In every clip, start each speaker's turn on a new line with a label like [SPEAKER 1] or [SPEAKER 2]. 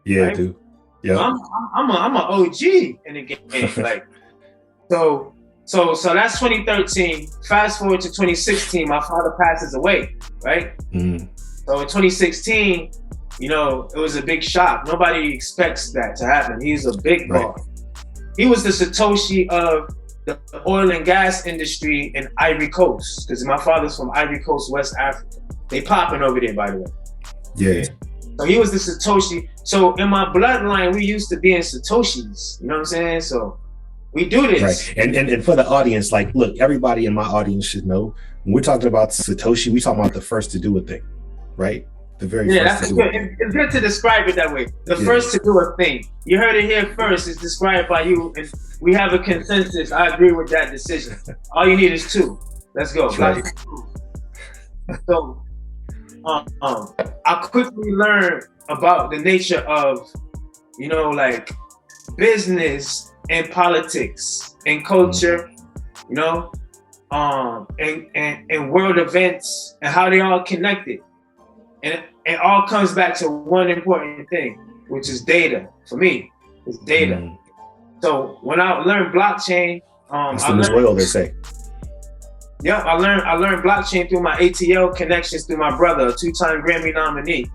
[SPEAKER 1] Yeah,
[SPEAKER 2] right?
[SPEAKER 1] dude.
[SPEAKER 2] So
[SPEAKER 1] Yep.
[SPEAKER 2] I'm an OG in the game. Like, so so that's 2013. Fast forward to 2016, my father passes away, right?
[SPEAKER 1] Mm,
[SPEAKER 2] So in 2016, it was a big shock. Nobody expects that to happen. He's a big
[SPEAKER 1] right.
[SPEAKER 2] boss. He was the Satoshi of the oil and gas industry in Ivory Coast, because my father's from Ivory Coast, West Africa. They popping over there, by the way.
[SPEAKER 1] Yeah.
[SPEAKER 2] So he was the Satoshi. So in my bloodline, we used to be in Satoshis. You know what I'm saying? So we do this.
[SPEAKER 1] Right. And for the audience, like, look, everybody in my audience should know when we're talking about Satoshi, we talking about the first to do a thing, right? The very
[SPEAKER 2] Yeah,
[SPEAKER 1] first to
[SPEAKER 2] that's
[SPEAKER 1] do a
[SPEAKER 2] good.
[SPEAKER 1] thing.
[SPEAKER 2] It's good to describe it that way. The
[SPEAKER 1] Yeah.
[SPEAKER 2] first to do a thing. You heard it here first. It's described by you, and we have a consensus. I agree with that decision. All you need is two. Let's go.
[SPEAKER 1] That's right.
[SPEAKER 2] So, I quickly learned about the nature of, like business and politics and culture, and world events and how they all connected. And it all comes back to one important thing, which is data. For me, it's data.
[SPEAKER 1] Mm.
[SPEAKER 2] So when I learned blockchain,
[SPEAKER 1] It's the new oil, they say.
[SPEAKER 2] Yeah, I learned blockchain through my ATL connections through my brother, a 2-time Grammy nominee,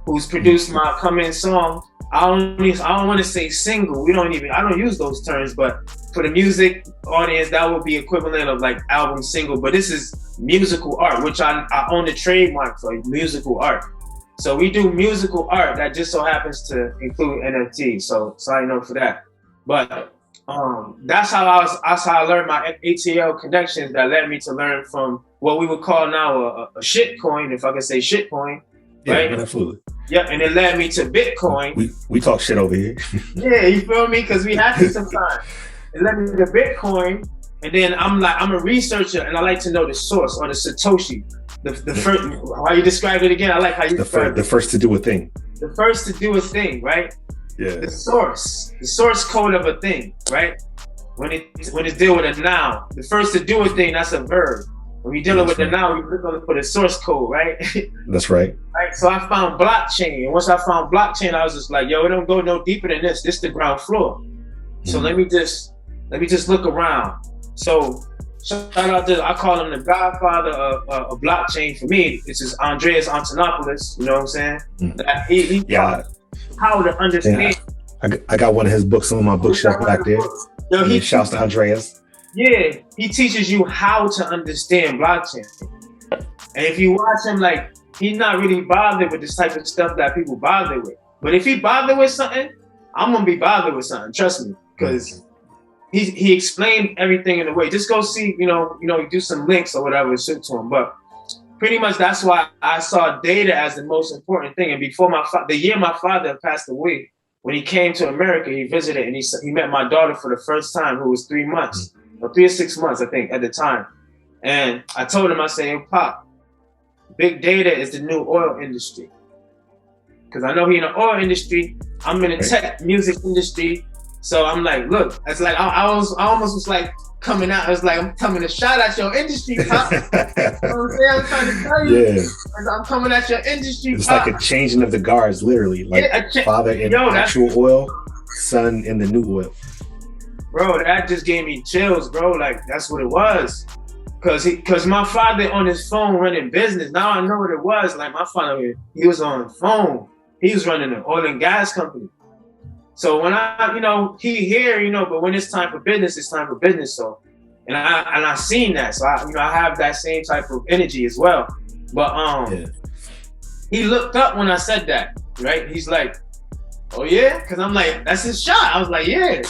[SPEAKER 2] who's produced my come in song. I don't want to say single. I don't use those terms, but for the music audience, that would be equivalent of like album single. But this is musical art, which I own the trademark for musical art. So we do musical art that just so happens to include NFT. So I know for that. But that's how I learned my ATL connections that led me to learn from what we would call now a shit coin, if I can say shit coin, right?
[SPEAKER 1] Yeah, absolutely.
[SPEAKER 2] Yeah, and it led me to Bitcoin.
[SPEAKER 1] We talk shit over here.
[SPEAKER 2] Yeah, you feel me? Because we have to sometimes. It led me to Bitcoin, and then I'm a researcher, and I like to know the source or the Satoshi. The first, how you describe it again? I like how you describe
[SPEAKER 1] the first to do a thing.
[SPEAKER 2] The first to do a thing, right?
[SPEAKER 1] Yeah.
[SPEAKER 2] The source code of a thing, right? When it's deal with a noun, the first to do a thing, that's a verb. When you're dealing with the noun, we look for the source code, right?
[SPEAKER 1] That's right.
[SPEAKER 2] Right. So I found blockchain, and once I found blockchain, I was just like, yo, it don't go no deeper than this. This is the ground floor. So let me just look around. So shout out to, I call him the godfather of blockchain for me. It's just Andreas Antonopoulos. You know what I'm saying?
[SPEAKER 1] Mm.
[SPEAKER 2] He taught how to understand.
[SPEAKER 1] Yeah. I got one of his books on my bookshelf back there.
[SPEAKER 2] Yo, he
[SPEAKER 1] shouts to Andreas.
[SPEAKER 2] Yeah, he teaches you how to understand blockchain. And if you watch him, like, he's not really bothered with this type of stuff that people bother with. But if he bothered with something, I'm gonna be bothered with something. Trust me, because he explained everything in a way. Just go see, do some links or whatever, shit to him. But pretty much that's why I saw data as the most important thing. And before the year my father passed away, when he came to America, he visited and he met my daughter for the first time, who was 3 months. Or 3 or 6 months, I think, at the time. And I told him, I said, hey, Pop, big data is the new oil industry. Because I know he in the oil industry, I'm in the tech music industry. So I'm like, look, it's like I almost was like coming out. I was like, I'm coming to shout at your industry, Pop. You know what I'm saying? I'm trying to tell you. Yeah. I'm coming at your industry,
[SPEAKER 1] It's
[SPEAKER 2] Pop.
[SPEAKER 1] like a changing of the guards, literally. Like father in actual oil, son in the new oil.
[SPEAKER 2] Bro, that just gave me chills, bro. Like, that's what it was. Cause my father on his phone running business. Now I know what it was. Like, my father, he was on the phone. He was running an oil and gas company. So when he here, but when it's time for business, it's time for business. So, and I seen that. So I have that same type of energy as well. But he looked up when I said that, right? He's like, oh yeah? Cause I'm like, that's his shot. I was like, yeah.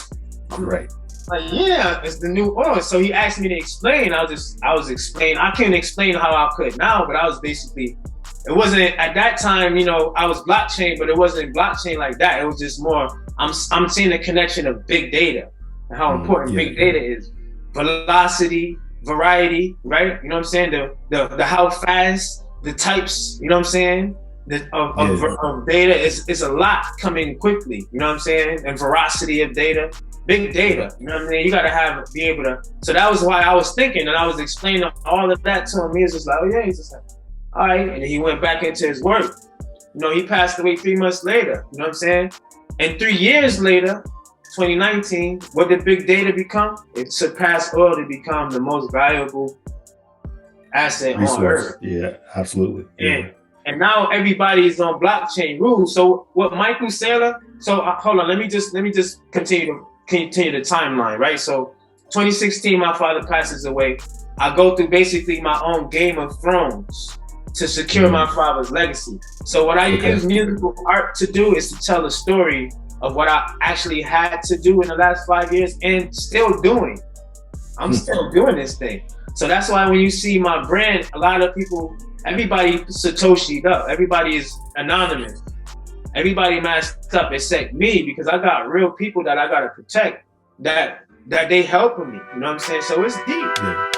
[SPEAKER 2] I'm
[SPEAKER 1] right.
[SPEAKER 2] Like, yeah, it's the new oil. So he asked me to explain. I was explaining. I can't explain how I could now, but I was basically, it wasn't at that time, I was blockchain, but it wasn't blockchain like that. It was just more, I'm seeing the connection of big data and how important big data is. Velocity, variety, right? You know what I'm saying? The how fast, the types, you know what I'm saying? Of data is a lot coming quickly, you know what I'm saying? And veracity of data. Big data, you know what I mean? You gotta be able to. So that was why I was thinking, and I was explaining all of that to him. He was just like, oh yeah, he's just like, all right. And then he went back into his work. You know, he passed away 3 months later. You know what I'm saying? And 3 years later, 2019, what did big data become? It surpassed oil to become the most valuable asset on Earth.
[SPEAKER 1] Yeah, absolutely. Yeah.
[SPEAKER 2] And now everybody is on blockchain rules. So what Michael Saylor? So hold on, let me just continue the timeline, right? So 2016, my father passes away. I go through basically my own Game of Thrones to secure my father's legacy. So what I use musical art to do is to tell the story of what I actually had to do in the last 5 years and still doing. I'm still doing this thing. So that's why when you see my brand, a lot of people, everybody Satoshi'd up. Everybody is anonymous. Everybody masked up except me, because I got real people that I gotta protect, that they helping me. You know what I'm saying? So it's deep.
[SPEAKER 1] Yeah.